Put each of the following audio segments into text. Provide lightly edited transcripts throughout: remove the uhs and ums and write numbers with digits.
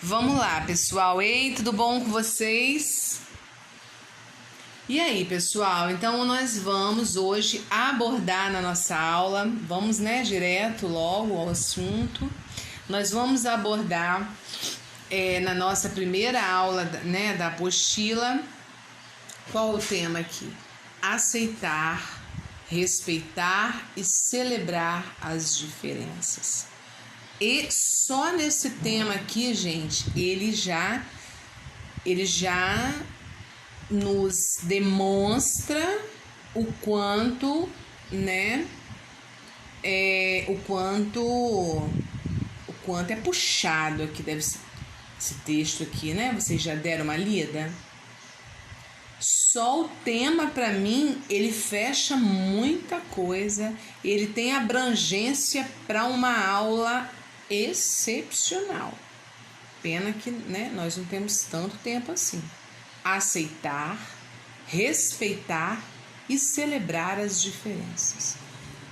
Vamos lá, pessoal. Ei, tudo bom com vocês? E aí, pessoal? Então, nós vamos hoje abordar na nossa aula, vamos, direto logo ao assunto. Nós vamos abordar na nossa primeira aula, da apostila, qual o tema aqui? Aceitar, respeitar e celebrar as diferenças. E só nesse tema aqui, gente, ele já nos demonstra o quanto, o quanto é puxado aqui, deve ser esse texto aqui, Vocês já deram uma lida? Só o tema, para mim, ele fecha muita coisa, ele tem abrangência para uma aula excepcional. Pena que, nós não temos tanto tempo assim. Aceitar, respeitar e celebrar as diferenças,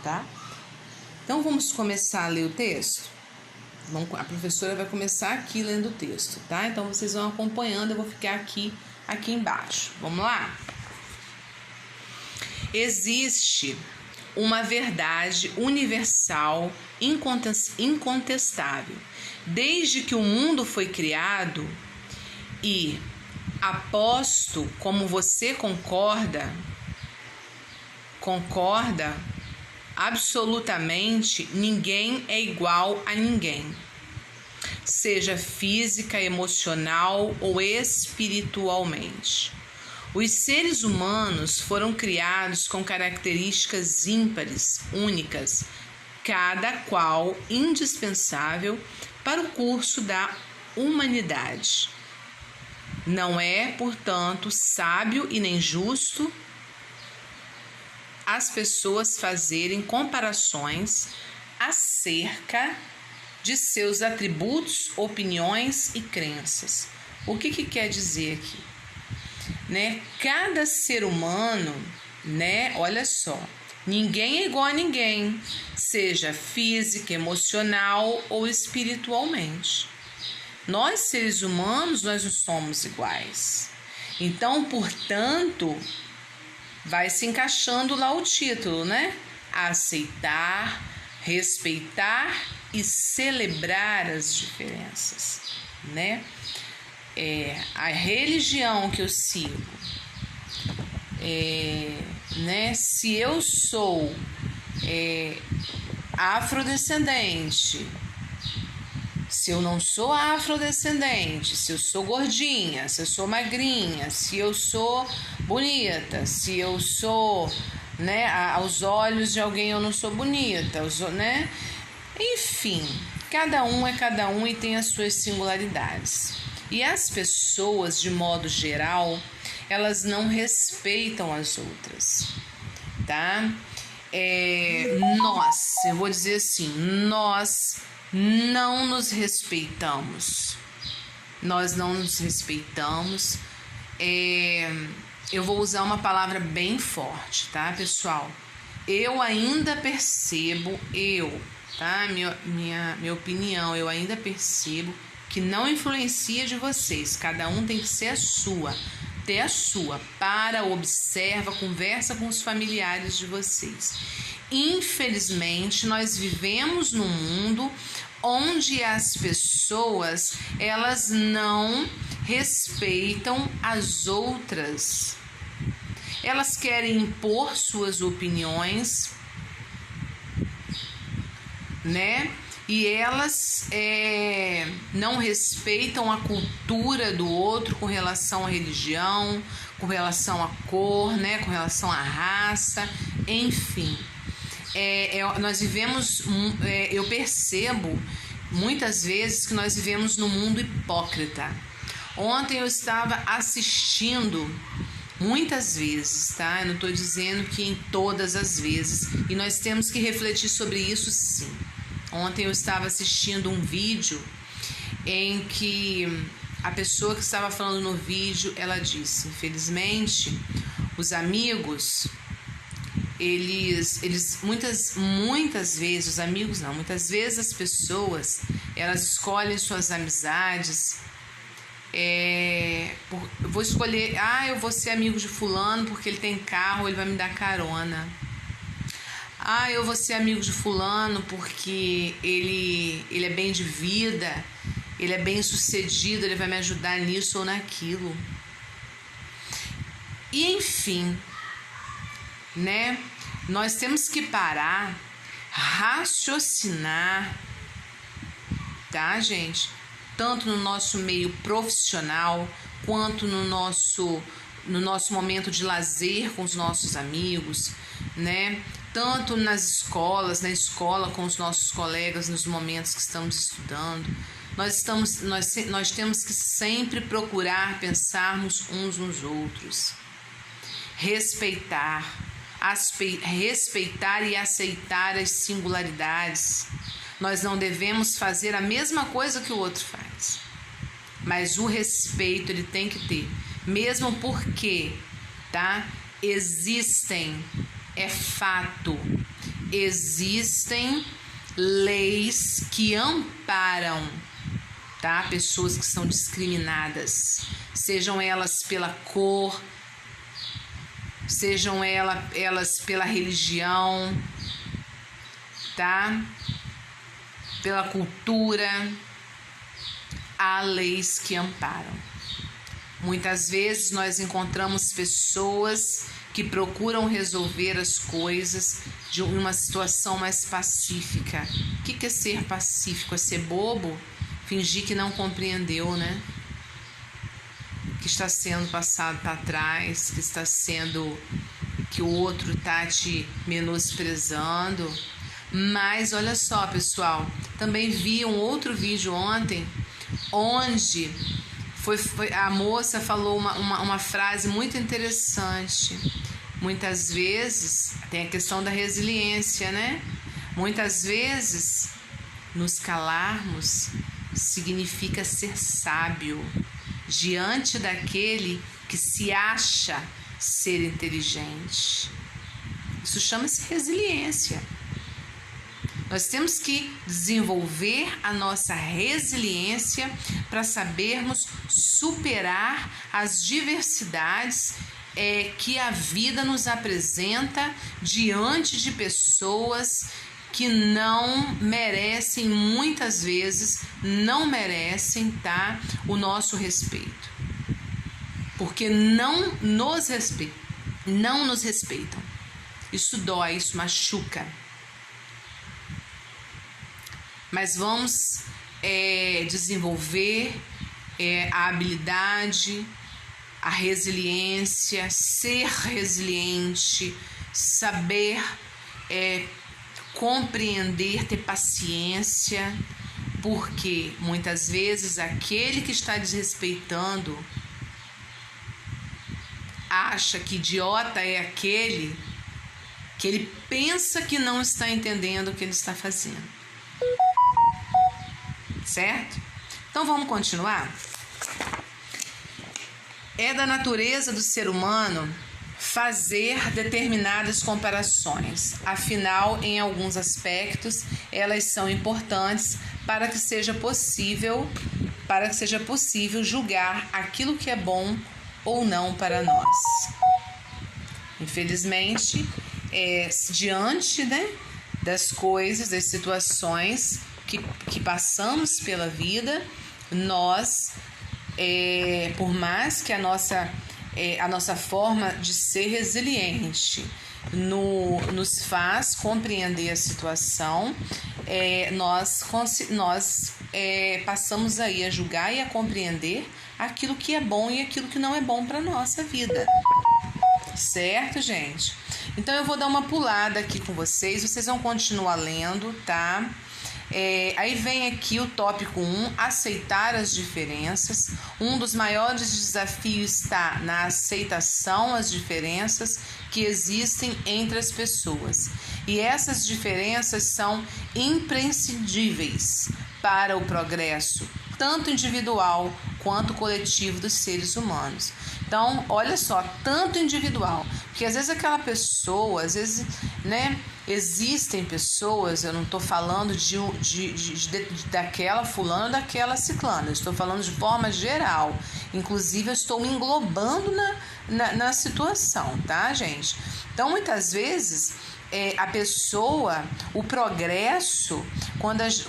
tá? Então, vamos começar a ler o texto? A professora vai começar aqui lendo o texto, tá? Então, vocês vão acompanhando, eu vou ficar aqui embaixo. Vamos lá? Existe uma verdade universal incontestável. Desde que o mundo foi criado, e aposto como você concorda absolutamente, ninguém é igual a ninguém, seja física, emocional ou espiritualmente. Os seres humanos foram criados com características ímpares, únicas, cada qual indispensável para o curso da humanidade. Não é, portanto, sábio e nem justo as pessoas fazerem comparações acerca de seus atributos, opiniões e crenças. O que quer dizer aqui? Cada ser humano, olha só, ninguém é igual a ninguém, seja física, emocional ou espiritualmente. Nós, seres humanos, nós não somos iguais. Então, portanto, vai se encaixando lá o título, Aceitar, respeitar e celebrar as diferenças, A religião que eu sigo, se eu sou afrodescendente, se eu não sou afrodescendente, se eu sou gordinha, se eu sou magrinha, se eu sou bonita, se eu sou, aos olhos de alguém eu não sou bonita, Enfim, cada um é cada um e tem as suas singularidades. E as pessoas, de modo geral, elas não respeitam as outras, tá? Eu vou dizer assim, nós não nos respeitamos. Nós não nos respeitamos. Eu vou usar uma palavra bem forte, tá, pessoal? Eu ainda percebo, minha opinião, eu ainda percebo que não influencia de vocês. Cada um tem que ser a sua. Ter a sua. Para, observa, conversa com os familiares de vocês. Infelizmente, nós vivemos num mundo onde as pessoas, elas não respeitam as outras. Elas querem impor suas opiniões, E elas não respeitam a cultura do outro com relação à religião, com relação à cor, com relação à raça, enfim. Nós vivemos, eu percebo muitas vezes que nós vivemos num mundo hipócrita. Ontem eu estava assistindo muitas vezes, tá? Eu não estou dizendo que em todas as vezes, e nós temos que refletir sobre isso sim. Ontem eu estava assistindo um vídeo em que a pessoa que estava falando no vídeo, ela disse, infelizmente, os amigos eles muitas vezes, os amigos não, muitas vezes as pessoas, elas escolhem suas amizades, eu vou escolher, eu vou ser amigo de fulano porque ele tem carro, ele vai me dar carona. Eu vou ser amigo de fulano porque ele é bem de vida, ele é bem sucedido, ele vai me ajudar nisso ou naquilo. E enfim, né? Nós temos que parar, raciocinar, tá, gente? Tanto no nosso meio profissional, quanto no nosso momento de lazer com os nossos amigos, né? Tanto nas escolas, na escola com os nossos colegas, nos momentos que estamos estudando. Nós temos que sempre procurar pensarmos uns nos outros. Respeitar e aceitar as singularidades. Nós não devemos fazer a mesma coisa que o outro faz, mas o respeito ele tem que ter, mesmo porque, tá? É fato, existem leis que amparam, tá? Pessoas que são discriminadas, sejam elas pela cor, sejam elas pela religião, tá? Pela cultura. Há leis que amparam. Muitas vezes nós encontramos pessoas que procuram resolver as coisas de uma situação mais pacífica. O que é ser pacífico? É ser bobo? Fingir que não compreendeu, né? Que está sendo passado para trás, que o outro está te menosprezando. Mas olha só, pessoal, também vi um outro vídeo ontem, onde a moça falou uma frase muito interessante. Muitas vezes, tem a questão da resiliência, né? Muitas vezes, nos calarmos significa ser sábio diante daquele que se acha ser inteligente. Isso chama-se resiliência. Nós temos que desenvolver a nossa resiliência para sabermos superar as diversidades que a vida nos apresenta diante de pessoas que não merecem, muitas vezes, não merecem, tá, o nosso respeito. Porque não nos respeitam. Isso dói, isso machuca. Mas vamos desenvolver a habilidade, a resiliência, ser resiliente, saber compreender, ter paciência, porque muitas vezes aquele que está desrespeitando acha que idiota é aquele que ele pensa que não está entendendo o que ele está fazendo. Certo? Então vamos continuar? É da natureza do ser humano fazer determinadas comparações. Afinal, em alguns aspectos, elas são importantes para que seja possível julgar aquilo que é bom ou não para nós. Infelizmente, diante, né, das coisas, das situações que passamos pela vida, nós, por mais que a nossa forma de ser resiliente nos faz compreender a situação, nós passamos aí a julgar e a compreender aquilo que é bom e aquilo que não é bom para a nossa vida. Certo, gente? Então eu vou dar uma pulada aqui com vocês vão continuar lendo, tá? Aí vem aqui o tópico 1, aceitar as diferenças. Um dos maiores desafios está na aceitação às diferenças que existem entre as pessoas. E essas diferenças são imprescindíveis para o progresso, tanto individual quanto coletivo dos seres humanos. Então, olha só, tanto individual, porque às vezes aquela pessoa, às vezes, né, existem pessoas, eu não estou falando daquela fulana, daquela ciclana, eu estou falando de forma geral, inclusive eu estou me englobando na situação, tá, gente? Então, muitas vezes, a pessoa, o progresso,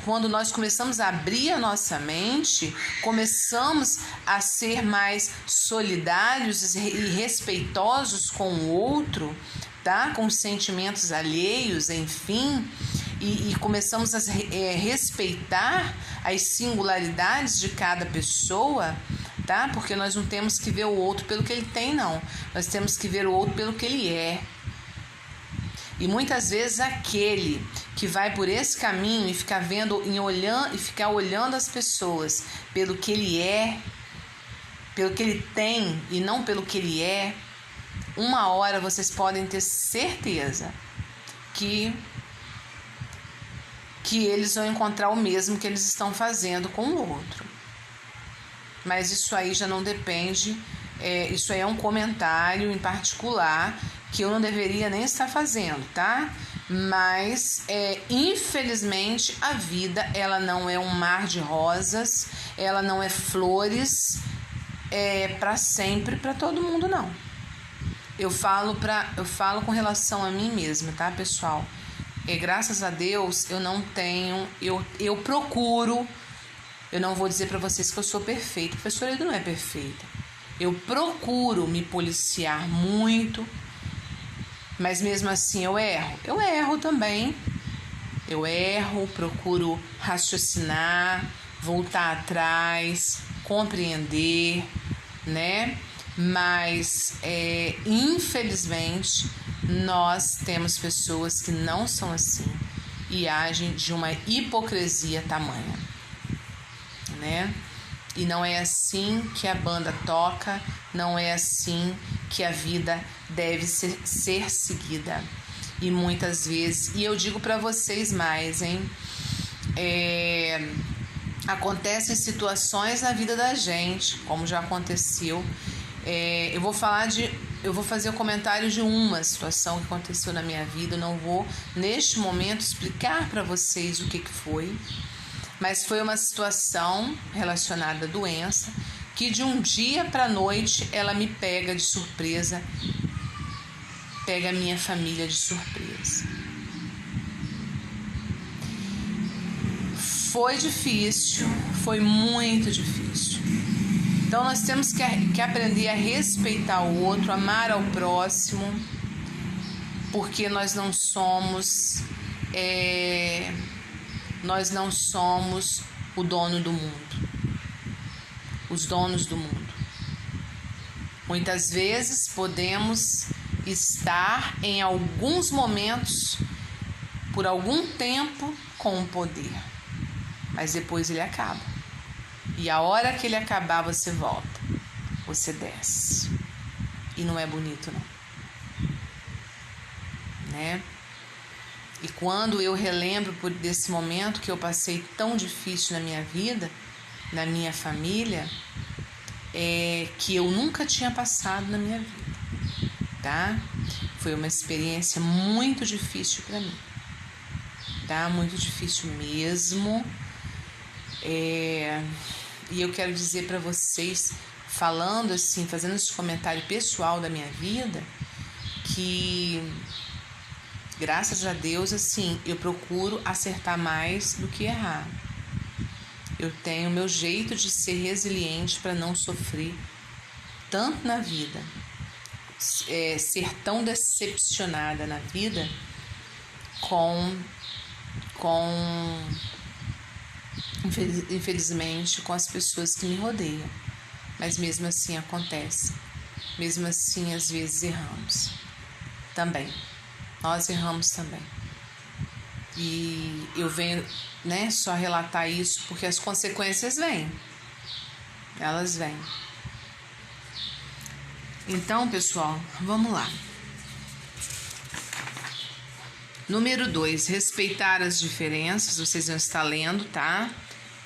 quando nós começamos a abrir a nossa mente, começamos a ser mais solidários e respeitosos com o outro, tá? Com os sentimentos alheios, enfim, e começamos a respeitar as singularidades de cada pessoa, tá? Porque nós não temos que ver o outro pelo que ele tem, não. Nós temos que ver o outro pelo que ele é. E muitas vezes aquele que vai por esse caminho e ficar olhando as pessoas pelo que ele é, pelo que ele tem e não pelo que ele é, uma hora vocês podem ter certeza que eles vão encontrar o mesmo que eles estão fazendo com o outro. Mas isso aí já não depende, isso aí é um comentário em particular que eu não deveria nem estar fazendo, tá? Mas, infelizmente, a vida, ela não é um mar de rosas, ela não é flores, para sempre, para todo mundo, não. Eu falo com relação a mim mesma, tá, pessoal? Graças a Deus, eu não tenho, eu procuro, eu não vou dizer para vocês que eu sou perfeita, a pessoa não é perfeita. Eu procuro me policiar muito, mas mesmo assim eu erro também. Eu erro, procuro raciocinar, voltar atrás, compreender, né? Mas, infelizmente, nós temos pessoas que não são assim e agem de uma hipocrisia tamanha, né? E não é assim que a banda toca, não é assim que a vida deve ser seguida. E muitas vezes, e eu digo para vocês mais, hein? Acontecem situações na vida da gente, como já aconteceu. Eu vou fazer um comentário de uma situação que aconteceu na minha vida. Eu não vou, neste momento, explicar para vocês o que foi. Mas foi uma situação relacionada à doença que de um dia para a noite ela me pega de surpresa, pega a minha família de surpresa. Foi difícil, foi muito difícil. Então nós temos que aprender a respeitar o outro, amar ao próximo, porque nós não somos o dono do mundo, os donos do mundo. Muitas vezes podemos estar em alguns momentos, por algum tempo, com o poder, mas depois ele acaba. E a hora que ele acabar, você volta, você desce. E não é bonito, não. Né? E quando eu relembro desse momento que eu passei tão difícil na minha vida, na minha família, que eu nunca tinha passado na minha vida, tá? Foi uma experiência muito difícil para mim, tá? Muito difícil mesmo. E eu quero dizer para vocês, falando assim, fazendo esse comentário pessoal da minha vida, que graças a Deus, assim, eu procuro acertar mais do que errar. Eu tenho o meu jeito de ser resiliente para não sofrer tanto na vida, ser tão decepcionada na vida infelizmente, com as pessoas que me rodeiam. Mas mesmo assim acontece. Mesmo assim, às vezes erramos também. Nós erramos também. E eu venho, né, só relatar isso porque as consequências vêm. Elas vêm. Então, pessoal, vamos lá. Número 2, respeitar as diferenças. Vocês vão estar lendo, tá?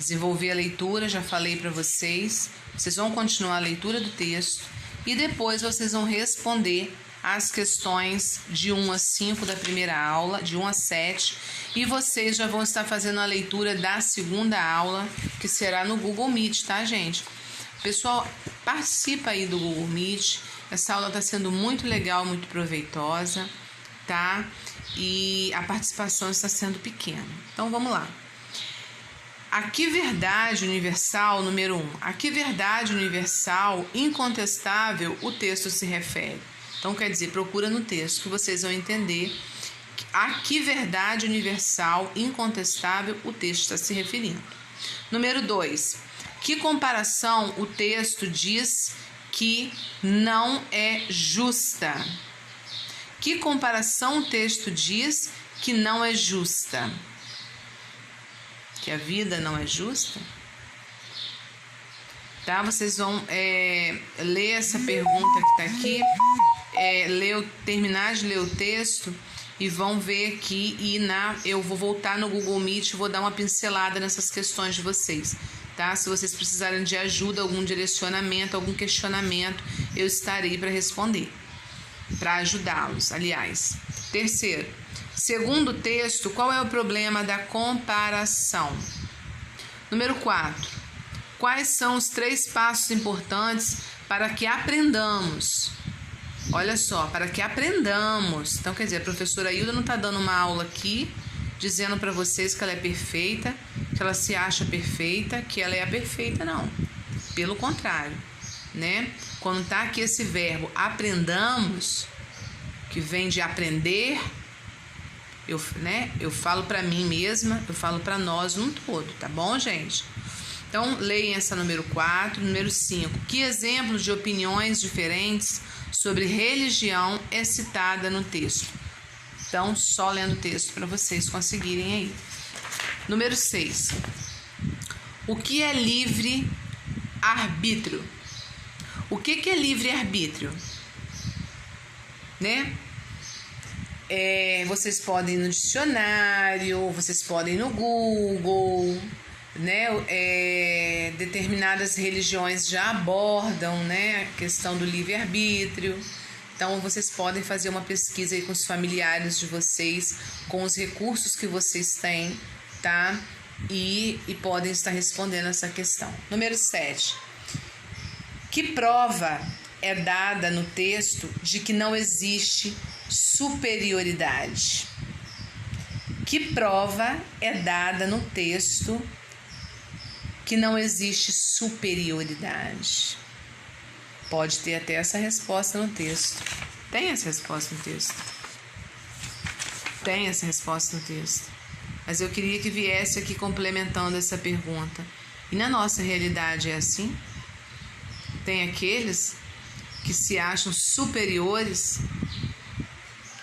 desenvolver a leitura, já falei para vocês. Vocês vão continuar a leitura do texto e depois vocês vão responder as questões de 1 a 5 da primeira aula, de 1 a 7, e vocês já vão estar fazendo a leitura da segunda aula, que será no Google Meet, tá, gente? Pessoal, participa aí do Google Meet. Essa aula está sendo muito legal, muito proveitosa, tá? E a participação está sendo pequena. Então, vamos lá. A que verdade universal, número 1. A que verdade universal, incontestável, o texto se refere? Então, quer dizer, procura no texto que vocês vão entender a que verdade universal, incontestável, o texto está se referindo. Número 2. Que comparação o texto diz que não é justa? Que comparação o texto diz que não é justa? Que a vida não é justa? Tá? Vocês vão ler essa pergunta que está aqui, terminar de ler o texto e vão ver aqui. Eu vou voltar no Google Meet e vou dar uma pincelada nessas questões de vocês. Tá? Se vocês precisarem de ajuda, algum direcionamento, algum questionamento, eu estarei para responder, para ajudá-los, aliás. Terceiro, segundo o texto, qual é o problema da comparação? Número 4. Quais são os 3 passos importantes para que aprendamos? Olha só, para que aprendamos. Então, quer dizer, a professora Hilda não está dando uma aula aqui dizendo para vocês que ela é perfeita, que ela se acha perfeita, que ela é a perfeita, não. Pelo contrário, né? Quando está aqui esse verbo aprendamos, que vem de aprender, eu falo para mim mesma, eu falo para nós um todo, tá bom, gente? Então, leiam essa número 4. Número 5. Que exemplos de opiniões diferentes sobre religião é citada no texto? Então, só lendo o texto para vocês conseguirem aí. Número 6. O que é livre-arbítrio? O que é livre-arbítrio? Né? Vocês podem ir no dicionário, vocês podem ir no Google, né? Determinadas religiões já abordam, né, a questão do livre-arbítrio. Então, vocês podem fazer uma pesquisa aí com os familiares de vocês, com os recursos que vocês têm, tá? E podem estar respondendo essa questão. Número 7. Que prova é dada no texto de que não existe superioridade? Que prova é dada no texto que não existe superioridade? Pode ter até essa resposta no texto. Tem essa resposta no texto. Tem essa resposta no texto. Mas eu queria que viesse aqui complementando essa pergunta. E na nossa realidade é assim? Tem aqueles que se acham superiores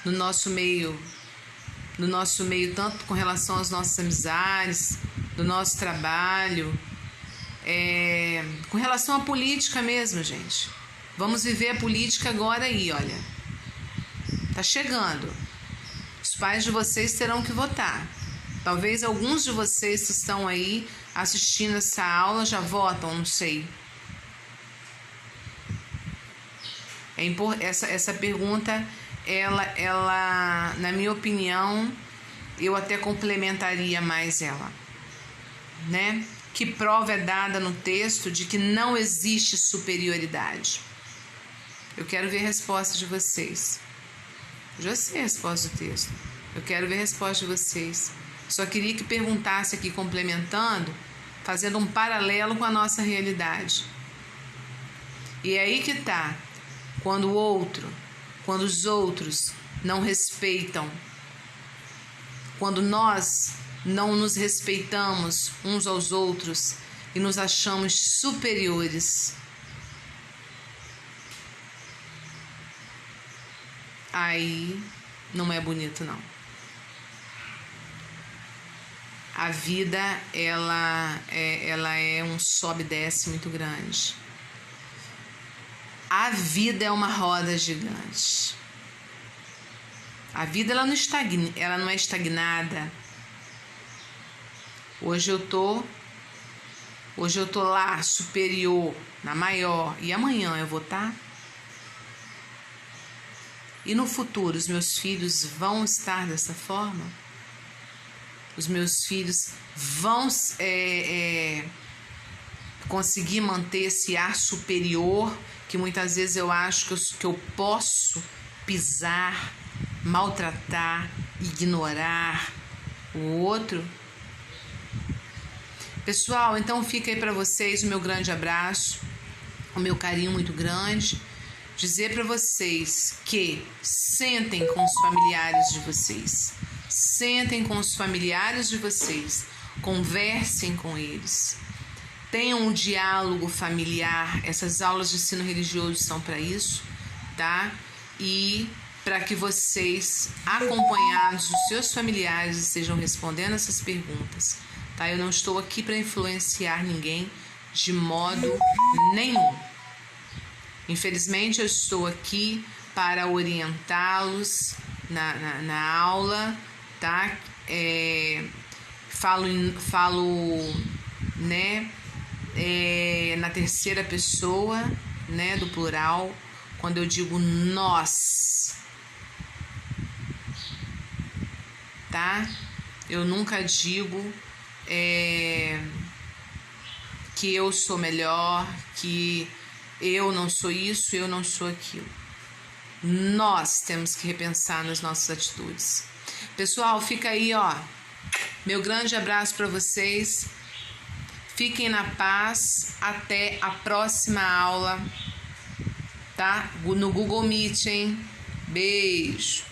no nosso meio, tanto com relação às nossas amizades, do nosso trabalho, com relação à política mesmo, gente. Vamos viver a política agora aí, olha. Tá chegando. Os pais de vocês terão que votar. Talvez alguns de vocês que estão aí assistindo essa aula já votam, não sei. Essa pergunta, ela, na minha opinião, eu até complementaria mais ela, né? Que prova é dada no texto de que não existe superioridade? Eu quero ver a resposta de vocês. Eu já sei a resposta do texto. Eu quero ver a resposta de vocês. Só queria que perguntasse aqui, complementando, fazendo um paralelo com a nossa realidade. E é aí que tá. Quando os outros não respeitam, quando nós não nos respeitamos uns aos outros e nos achamos superiores, aí não é bonito, não. A vida, ela é um sobe e desce muito grande. A vida é uma roda gigante. A vida, ela não é estagnada. Hoje eu tô Hoje eu tô lá superior, na maior, e amanhã eu vou estar? E no futuro os meus filhos vão estar dessa forma? Os meus filhos vão conseguir manter esse ar superior que muitas vezes eu acho que eu posso pisar, maltratar, ignorar o outro? Pessoal, então fica aí para vocês o meu grande abraço, o meu carinho muito grande. Dizer para vocês que sentem com os familiares de vocês. Sentem com os familiares de vocês. Conversem com eles. Tenham um diálogo familiar. Essas aulas de ensino religioso são para isso, tá? E para que vocês, acompanhados dos seus familiares, estejam respondendo essas perguntas. Tá? Eu não estou aqui para influenciar ninguém de modo nenhum. Infelizmente, eu estou aqui para orientá-los na aula, tá? Falo né, na terceira pessoa, né, do plural, quando eu digo nós, tá? Eu nunca digo que eu sou melhor, que eu não sou isso, eu não sou aquilo. Nós temos que repensar nas nossas atitudes. Pessoal, fica aí, ó. Meu grande abraço para vocês. Fiquem na paz. Até a próxima aula, tá? No Google Meet, hein? Beijo.